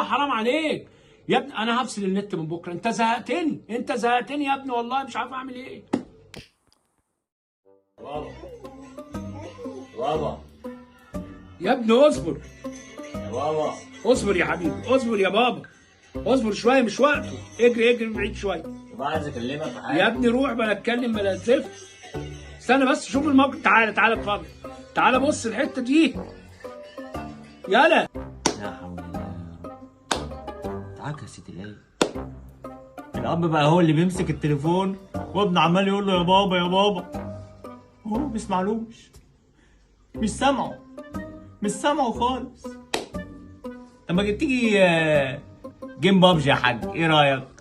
حرام عليك يا ابني. انا هفصل النت من بكره، انت زهقتني يا ابني، والله مش عارف اعمل ايه. بابا بابا يا ابني اصبر، يا بابا اصبر يا حبيبي، اصبر يا بابا، اصبر شويه مش وقته. اجري بعيد شويه بابا، عايز اكلمك في حاجه. يا ابني. روح بلا اتكلم بلا تزف. استنى بس شوف الموقف. تعالى اتفضل، تعالى بص الحته دي. يلا. لا حول الله يا رب. اتعكست الايه؟ الاب بقى هو اللي بيمسك التليفون وابنه عمال يقول له يا بابا يا بابا، هو ما بيسمعلوش، مش سامعه خالص. طب ما تيجي جيم بابجي يا حاج، ايه رايك؟